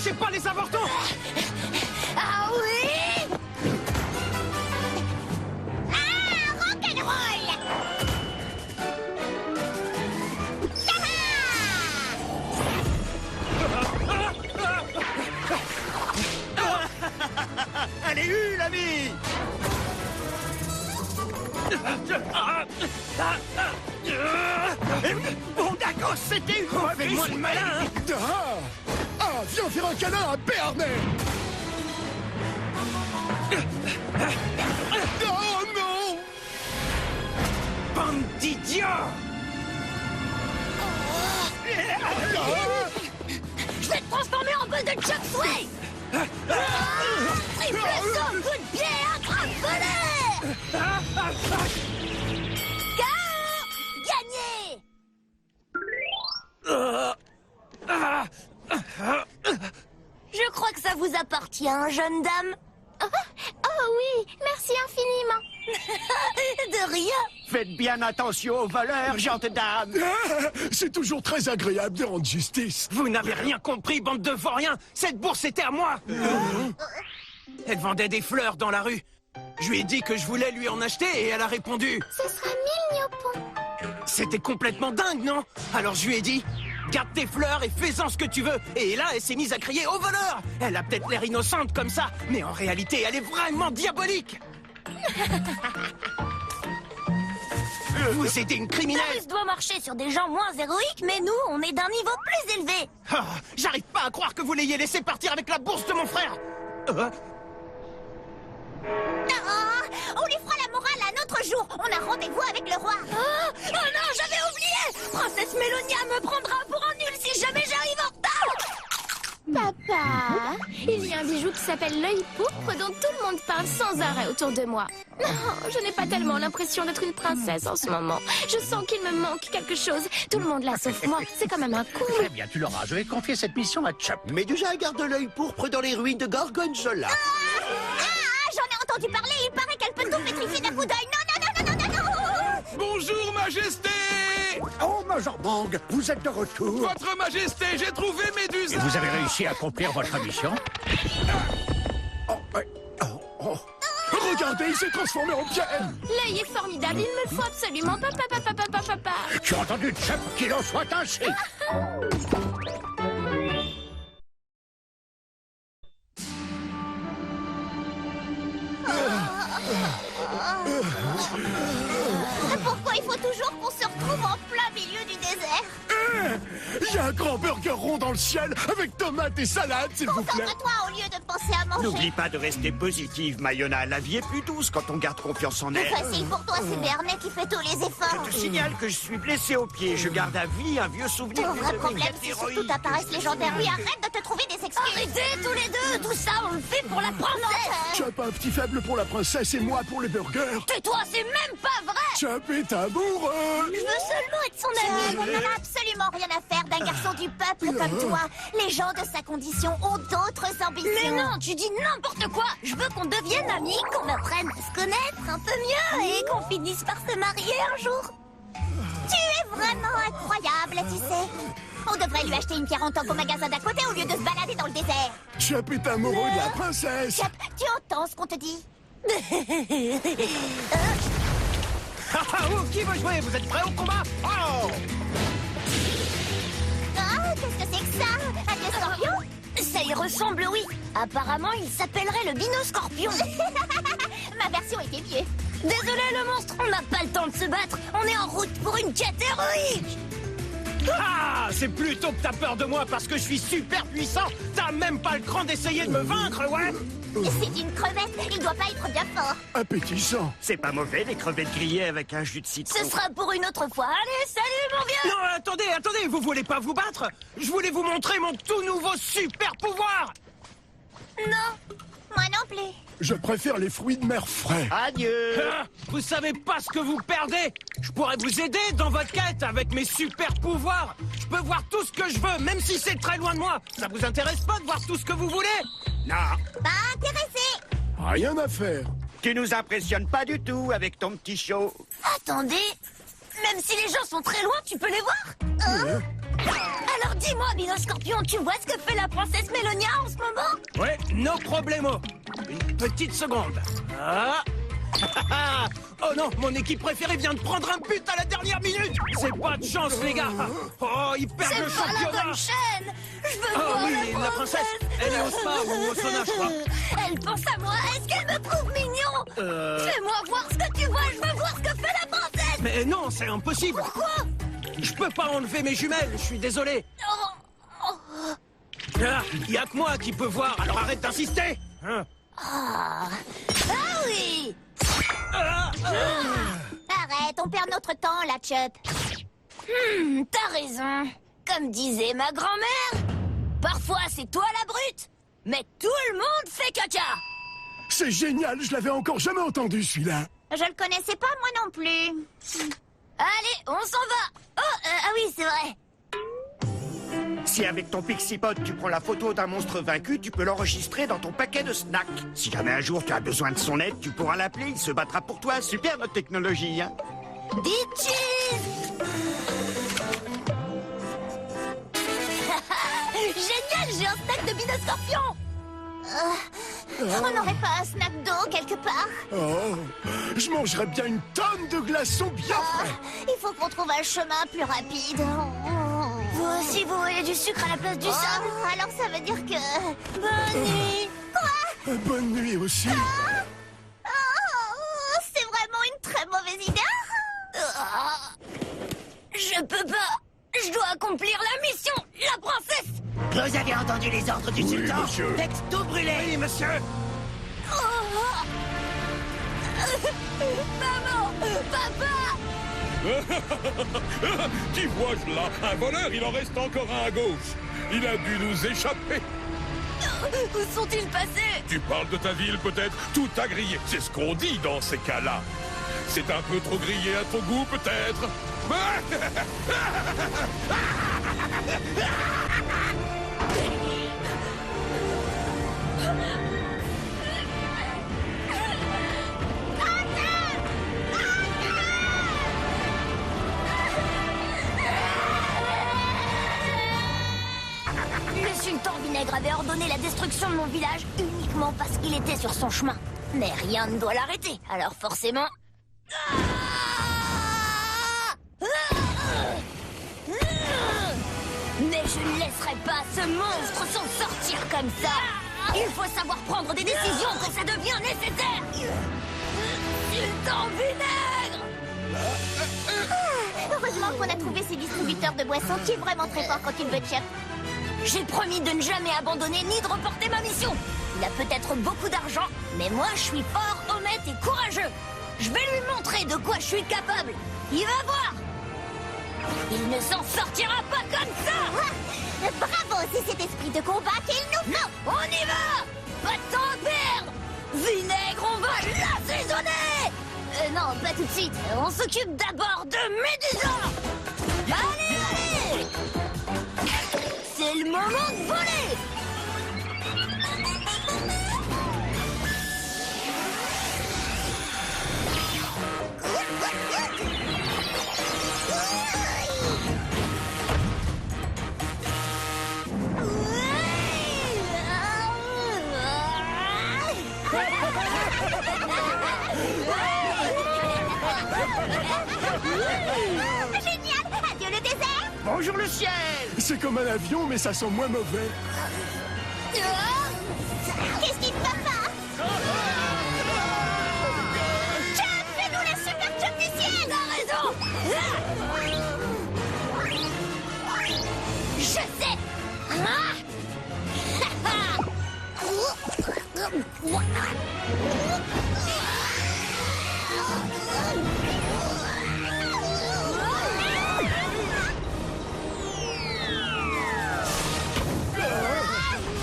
N'approchez pas les avortons! Ah oui! Ah, rock'n'roll! Elle est eue, l'ami! Bon, d'accord, c'était une fois, fais-moi le malin! Ah, viens faire un câlin à Béarnais. Oh non! Bande d'idiots! Je vais te transformer en boule de Chop Suey! Triple saut, coup de pied, attrape-volet! KO! Gagné! Je crois que ça vous appartient, jeune dame. Oh oui, merci infiniment. De rien. Faites bien attention aux voleurs, gentes dames! C'est toujours très agréable de rendre justice. Vous n'avez rien compris, bande de vauriens! Cette bourse était à moi! Elle vendait des fleurs dans la rue. Je lui ai dit que je voulais lui en acheter et elle a répondu... Ce sera mignon. C'était complètement dingue, non? Alors je lui ai dit... Garde tes fleurs et fais-en ce que tu veux. Et là, elle s'est mise à crier au voleur. Elle a peut-être l'air innocente comme ça, mais en réalité, elle est vraiment diabolique. Vous aidez une criminelle. Darius doit marcher sur des gens moins héroïques, mais nous, on est d'un niveau plus élevé. Oh, j'arrive pas à croire que vous l'ayez laissé partir avec la bourse de mon frère. On lui fera la morale un autre jour. On a rendez-vous avec le roi. Oh non, j'avais oublié. Princesse Mélonia me prendra pour un nul si jamais j'arrive en retard. Papa, il y a un bijou qui s'appelle l'œil pourpre dont tout le monde parle sans arrêt autour de moi. Oh, je n'ai pas tellement l'impression d'être une princesse en ce moment. Je sens qu'il me manque quelque chose. Tout le monde l'a sauf moi. C'est quand même un coup. Très bien, tu l'auras. Je vais confier cette mission à Chop. Médusa garde l'œil pourpre dans les ruines de Gorgonzola. J'en ai entendu parler. Il paraît qu'elle peut tout pétrifier d'un coup d'œil. Non. Bonjour, Majesté! Oh, Major Bang, vous êtes de retour. Votre Majesté, j'ai trouvé Médusa! Et vous avez réussi à accomplir votre mission? Regardez, il s'est transformé en pierre. L'œil est formidable, il me le faut absolument. Papa. Tu as entendu, Chop, qu'il en soit ainsi. Pourquoi il faut toujours qu'on se retrouve en plein milieu du désert? Il y a un grand burger rond dans le ciel avec tomates et salade, s'il vous plaît. Concentre-toi au lieu de penser à manger. N'oublie pas de rester positive, Mayona. La vie est plus douce quand on garde confiance en C'est elle. facile pour toi, c'est Bernet qui fait tous les efforts. Je te signale que je suis blessé au pied. Je garde à vie un vieux souvenir Ton d'une vrai de mes problème, quêtes c'est surtout héroïques. ta paresse légendaire. Oui, arrête de te trouver des excuses. Arrêtez tous les deux. Tout ça, on le fait pour la princesse. Chop a un petit faible pour la princesse et moi pour les burgers. Tais-toi, c'est même pas vrai. Chop est amoureux. Je veux seulement être son ami. On n'en a absolument rien à faire d'un garçon du peuple comme toi. Les gens de sa condition ont d'autres ambitions. Mais non, tu dis n'importe quoi. Je veux qu'on devienne amis, qu'on apprenne à se connaître un peu mieux et qu'on finisse par se marier un jour. Tu es vraiment incroyable, tu sais. On devrait lui acheter une pierre en tant qu'au magasin d'à côté au lieu de se balader dans le désert. Chop est amoureux de la princesse. Chop, tu entends ce qu'on te dit? Qui veut jouer? Vous êtes prêts au combat? Oh! Ah, qu'est-ce que c'est que ça? Un vieux scorpion? Ça y ressemble, oui. Apparemment, il s'appellerait le Binoscorpion. Ma version était mieux. Désolé, le monstre, on n'a pas le temps de se battre. On est en route pour une quête héroïque. Ah! C'est plutôt que t'as peur de moi parce que je suis super puissant! T'as même pas le cran d'essayer de me vaincre, ouais? C'est une crevette, il doit pas être bien fort. Appétissant. C'est pas mauvais, les crevettes grillées avec un jus de citron. Ce sera pour une autre fois. Allez, salut, mon vieux. Non, attendez, vous voulez pas vous battre? Je voulais vous montrer mon tout nouveau super pouvoir! Non, moi non plus. Je préfère les fruits de mer frais. Adieu. Ah, vous savez pas ce que vous perdez! Je pourrais vous aider dans votre quête avec mes super pouvoirs! Je peux voir tout ce que je veux, même si c'est très loin de moi! Ça vous intéresse pas de voir tout ce que vous voulez? Non, Pas intéressé. Rien à faire. tu nous impressionnes pas du tout avec ton petit show. Attendez, même si les gens sont très loin, tu peux les voir. Hein? Alors Dis-moi, Bino Scorpion, tu vois ce que fait la princesse Mélonia en ce moment? Ouais, no problemo. Une petite seconde. Ah. Oh non, mon équipe préférée vient de prendre un but à la dernière minute. C'est pas de chance, les gars. Oh, ils perdent le C'est pas la championnat. bonne chaîne. Je veux Oh voir oui, la princesse, elle est au spa ou au sauna, je crois. Elle pense à moi. Est-ce qu'elle me trouve mignon? Fais-moi voir ce que tu vois. Je veux voir ce que fait la princesse. Mais non, c'est impossible. Pourquoi? Je peux pas enlever mes jumelles, je suis désolé. Oh. Ah, y a que moi qui peux voir, alors arrête d'insister. Hein. Ah oui. Ah, Arrête, on perd notre temps là, Chup. T'as raison. Comme disait ma grand-mère, parfois c'est toi la brute, mais tout le monde fait caca. C'est génial, je l'avais encore jamais entendu celui-là. Je le connaissais pas moi non plus. Allez, on s'en va. Oh, ah oui, c'est vrai. Si avec ton Pixipod tu prends la photo d'un monstre vaincu, tu peux l'enregistrer dans ton paquet de snacks. Si jamais un jour tu as besoin de son aide, tu pourras l'appeler, il se battra pour toi. Super notre technologie, hein. Dit cheese. Génial, j'ai un snack de Bino Scorpion. On n'aurait pas un snack d'eau quelque part? Oh, je mangerais bien une tonne de glaçons bien frais. Il faut qu'on trouve un chemin plus rapide. Vous aussi, vous voulez du sucre à la place du sable? Alors ça veut dire que... Bonne nuit. Quoi? Bonne nuit aussi. C'est vraiment une très mauvaise idée. Je peux pas. Je dois accomplir la mission. La princesse. Vous avez entendu les ordres du sultan? monsieur. Faites tout brûler. Oui, monsieur. Maman, papa. Qui vois-je là? Un voleur, il en reste encore un à gauche. Il a dû nous échapper. Où sont-ils passés? Tu parles de ta ville peut-être? Tout a grillé. C'est ce qu'on dit dans ces cas-là. C'est un peu trop grillé à ton goût peut-être. Le sultan Vinaigre avait ordonné la destruction de mon village uniquement parce qu'il était sur son chemin. Mais rien ne doit l'arrêter, alors forcément... Mais je ne laisserai pas ce monstre s'en sortir comme ça. Il faut savoir prendre des décisions quand ça devient nécessaire. Sultan Vinaigre! Heureusement qu'on a trouvé ces distributeurs de boissons qui est vraiment très fort quand il veut chef. J'ai promis de ne jamais abandonner ni de reporter ma mission. Il a peut-être beaucoup d'argent, mais moi je suis fort, honnête et courageux. Je vais lui montrer de quoi je suis capable. Il va voir. Il ne s'en sortira pas comme ça. Bravo, c'est cet esprit de combat qu'il nous faut. On y va. Pas de temps à perdre. Vinaigre, on va l'assaisonner. Non, pas tout de suite. On s'occupe d'abord de Médusa. Allez, allez. C'est le moment de voler. Génial. Adieu le désert. Bonjour le ciel. C'est comme un avion, mais ça sent moins mauvais. Qu'est-ce qui ne va pas? Chuck, fais-nous la super Chuck du ciel. T'as raison. Je sais.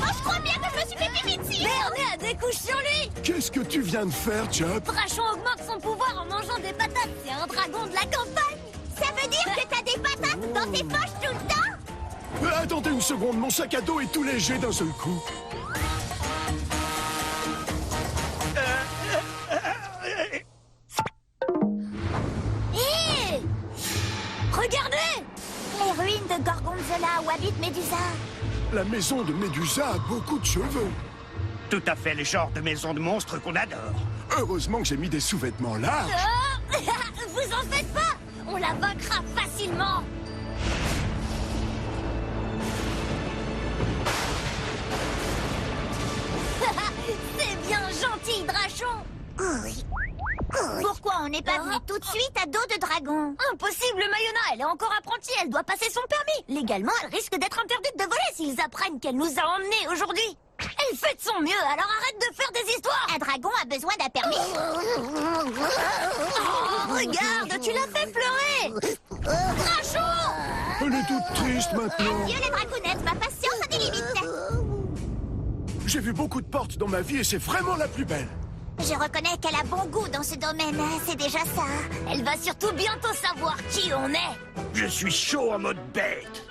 Je crois bien que je me suis fait pipi. Bernet a des couches sur lui. Qu'est-ce que tu viens de faire, Chop? Brachon augmente son pouvoir en mangeant des patates. C'est un dragon de la campagne. Ça veut dire que t'as des patates dans tes poches tout le temps? Attendez une seconde, mon sac à dos est tout léger d'un seul coup. Hé! Regardez! Les ruines de Gorgonzola où habite Médusa. La maison de Médusa a beaucoup de cheveux. Tout à fait le genre de maison de monstres qu'on adore. Heureusement que j'ai mis des sous-vêtements larges. Oh vous en faites pas. On la vaincra facilement. C'est bien gentil, Drachon. Pourquoi on n'est pas venu tout de suite à dos de dragon? Impossible, Mayona, elle est encore apprentie, elle doit passer son permis. Légalement, elle risque d'être interdite de voler s'ils apprennent qu'elle nous a emmenés aujourd'hui. Elle fait de son mieux, alors arrête de faire des histoires. Un dragon a besoin d'un permis. Oh, regarde, tu l'as fait pleurer. Drachon! Elle est toute triste maintenant. Adieu les dragounettes, ma patience a des limites. J'ai vu beaucoup de portes dans ma vie et c'est vraiment la plus belle. Je reconnais qu'elle a bon goût dans ce domaine, c'est déjà ça. Elle va surtout bientôt savoir qui on est. Je suis chaud en mode bête.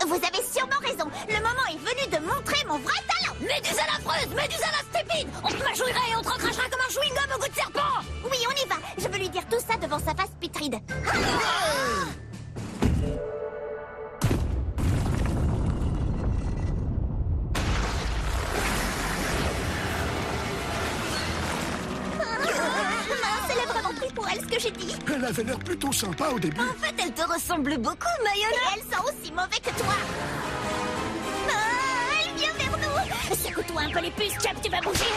Vous avez sûrement raison. Le moment est venu de montrer mon vrai talent. Médusa l'affreuse, Médusa la stupide. On te majouillerait et on te recrachera comme un chewing-gum au goût de serpent. Oui, on y va. Je veux lui dire tout ça devant sa face putride. Mince, elle a vraiment pris pour elle ce que j'ai dit. Elle avait l'air plutôt sympa au début. En fait, elle te ressemble beaucoup, Mayona. Et elle sent aussi mauvais que toi. Ah, elle vient vers nous. Secoue-toi un peu les puces, Chop, tu vas bouger.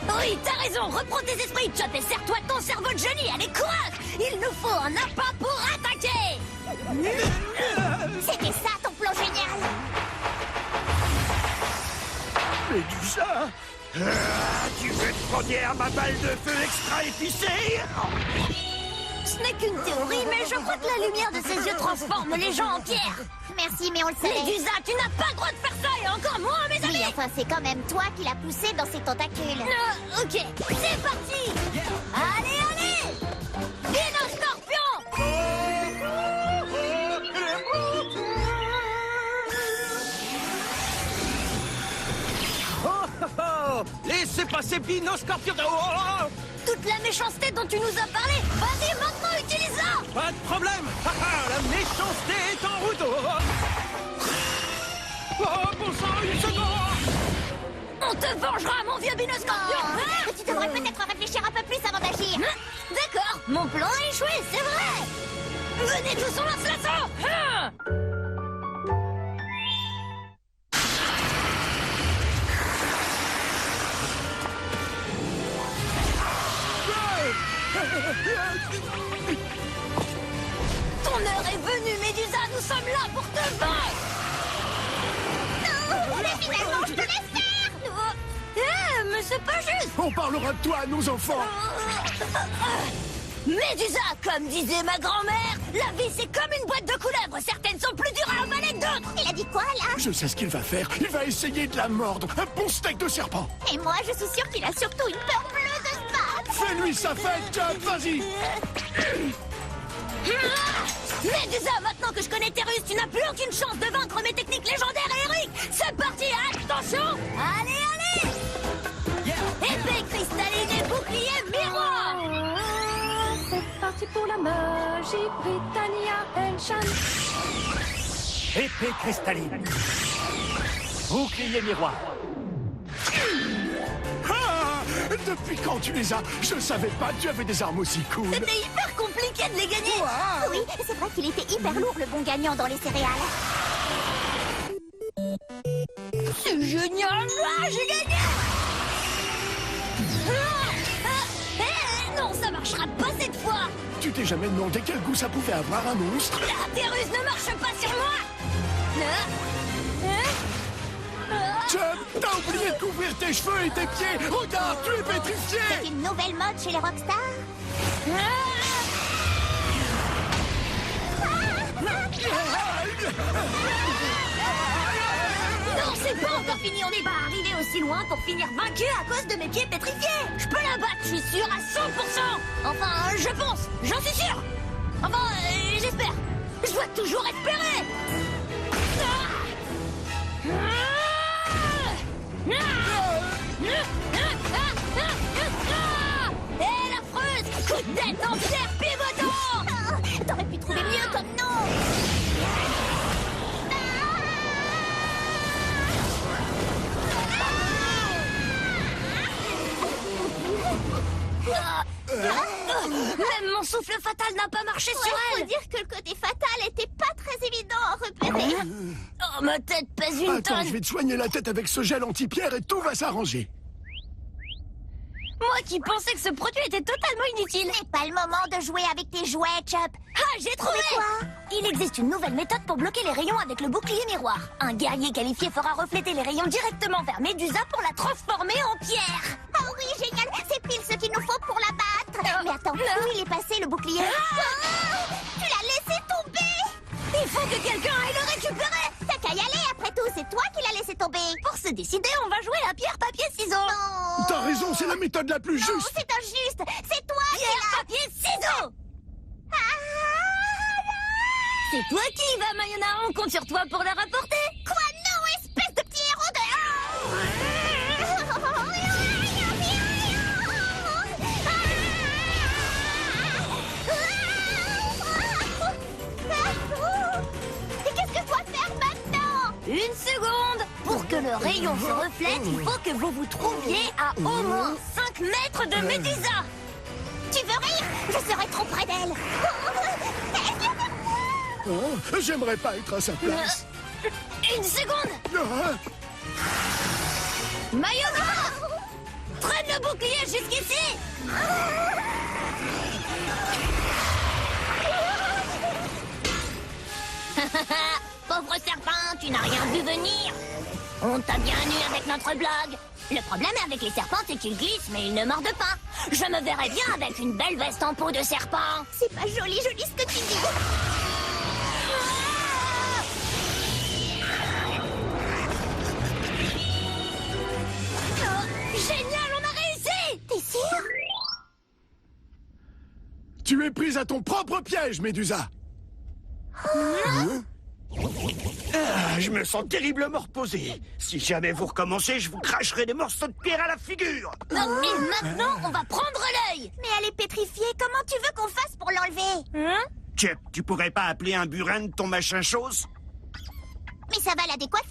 Oui, t'as raison, reprends tes esprits, Chop, et serre-toi ton cerveau de génie, allez, courage. Il nous faut un appât pour attaquer. C'était ça, ton plan génial. Médusa, tu veux te prendre à ma balle de feu extra épicée? Ce n'est qu'une théorie, mais je crois que la lumière de ses yeux transforme les gens en pierre. Merci, mais on le savait. Médusa, tu n'as pas le droit de faire ça, et encore moins mes amis. Oui, enfin, c'est quand même toi qui l'as poussé dans ses tentacules. Ok, c'est parti. Allez, allez. Dino Scorpion. Oh, oh, oh. Laissez passer Bino Scorpion. Oh, oh, oh. Toute la méchanceté dont tu nous as parlé. Vas-y, maintenant, utilise-la. Pas de problème. Ah, ah, la méchanceté est en route. Oh, oh bon sang, une seconde. On te vengera, mon vieux Bino Scorpion. Tu devrais peut-être réfléchir un peu plus avant d'agir. D'accord, mon plan a échoué, c'est vrai. Venez tous, on lance l'assaut. Ton heure est venue, Médusa, nous sommes là pour te vaincre. Non, mais finalement, je te laisse faire. Mais c'est pas juste. On parlera de toi à nos enfants. Médusa, comme disait ma grand-mère, la vie c'est comme une boîte de couleuvres. Certaines sont plus dures à avaler que d'autres. Il a dit quoi, là? Je sais ce qu'il va faire. Il va essayer de la mordre. Un bon steak de serpent. Et moi, je suis sûre qu'il a surtout une peur bleue de spade. Fais-lui sa fête, Chop, vas-y. Médusa, maintenant que je connais tes ruses, tu n'as plus aucune chance de vaincre mes techniques légendaires et héroïques. C'est parti, attention. Allez, allez. Épée cristalline et bouclier miroir. C'est parti pour la magie Britannia Enchant. Épée cristalline. Bouclier miroir. Ah, depuis quand tu les as? Je savais pas que tu avais des armes aussi cool. C'était hyper compliqué de les gagner. Oui, c'est vrai qu'il était hyper lourd, le bon gagnant dans les céréales. C'est génial, j'ai gagné. Non, ça marchera pas cette fois. Tu t'es jamais demandé quel goût ça pouvait avoir un monstre? Tes ruses ne marchent pas sur moi. Chop, t'as oublié de couvrir tes cheveux et tes pieds. Regarde, tu es pétrifié. C'est une nouvelle mode chez les rockstars. Non, c'est pas encore fini, on n'est pas arrivé aussi loin pour finir vaincu à cause de mes pieds pétrifiés. Je peux la battre, je suis sûre à 100%. Enfin, je pense, j'en suis sûre. Enfin, j'espère. Je dois toujours espérer. Et l'affreuse, coup de tête en pierre pivotant. T'aurais pu trouver mieux comme nom. Même mon souffle fatal n'a pas marché sur elle. Faut dire que le côté fatal était pas très évident à repérer. Oh, ma tête pèse une Attends, tonne. je vais te soigner la tête avec ce gel anti-pierre et tout va s'arranger. Moi qui pensais que ce produit était totalement inutile. Ce n'est pas le moment de jouer avec tes jouets, Chop. Ah, j'ai trouvé quoi? Il existe une nouvelle méthode pour bloquer les rayons avec le bouclier miroir. Un guerrier qualifié fera refléter les rayons directement vers Médusa pour la transformer en pierre. Ah oui, génial. C'est pile ce qu'il nous faut pour la battre. Mais attends, où il est passé le bouclier? Tu l'as laissé tomber. Il faut que quelqu'un aille le récupérer. T'as qu'à y aller, après tout, c'est toi qui l'as laissé tomber. Pour se décider, on va jouer à pierre, papier, ciseaux. Non. T'as raison, c'est la méthode la plus Non, juste. c'est injuste. C'est toi pierre, papier, ciseaux. C'est toi qui y vas, Mayona. On compte sur toi pour la rapporter. Quoi? Non, espèce de petit héros Et qu'est-ce que je dois faire maintenant? Une seconde. Pour que le rayon se reflète, il faut que vous vous trouviez à au moins 5 mètres de Médusa. Tu veux rire? Je serai trop près d'elle. Oh, j'aimerais pas être à sa place. Une seconde. Ah, Mayona, traîne le bouclier jusqu'ici. Pauvre serpent, tu n'as rien vu venir. On t'a bien eu avec notre blague. Le problème avec les serpents, c'est qu'ils glissent, mais ils ne mordent pas. Je me verrais bien avec une belle veste en peau de serpent. C'est pas joli ce que tu dis. Génial, on a réussi! T'es sûr? tu es prise à ton propre piège, Médusa. Ah, je me sens terriblement reposé. Si jamais vous recommencez, je vous cracherai des morceaux de pierre à la figure. Et maintenant, on va prendre l'œil. Mais elle est pétrifiée. Comment tu veux qu'on fasse pour l'enlever? Chep, tu pourrais pas appeler un burin de ton machin chose? Mais ça va la décoiffer.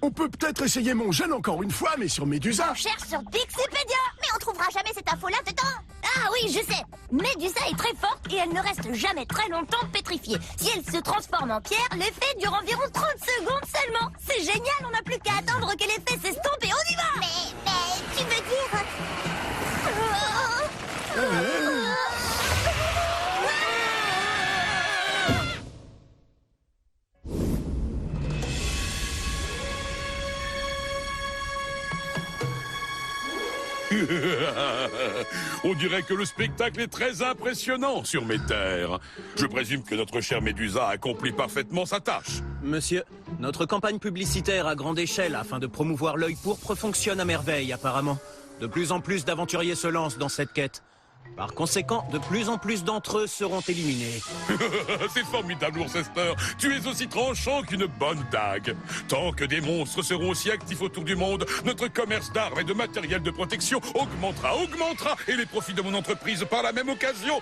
On peut peut-être essayer mon gel encore une fois, mais sur Médusa. On cherche sur Pixipédia. Mais on trouvera jamais cette info-là dedans. Ah oui, je sais. Médusa est très forte et elle ne reste jamais très longtemps pétrifiée. Si elle se transforme en pierre, l'effet dure environ 30 secondes seulement. C'est génial, on n'a plus qu'à attendre que l'effet s'estompe et on y va. Mais tu veux dire... On dirait que le spectacle est très impressionnant sur mes terres. Je présume que notre chère Médusa accomplit parfaitement sa tâche. Monsieur, notre campagne publicitaire à grande échelle afin de promouvoir l'œil pourpre fonctionne à merveille apparemment. De plus en plus d'aventuriers se lancent dans cette quête. Par conséquent, de plus en plus d'entre eux seront éliminés. C'est formidable, Worcester. Tu es aussi tranchant qu'une bonne dague. Tant que des monstres seront aussi actifs autour du monde, notre commerce d'armes et de matériel de protection augmentera, et les profits de mon entreprise par la même occasion.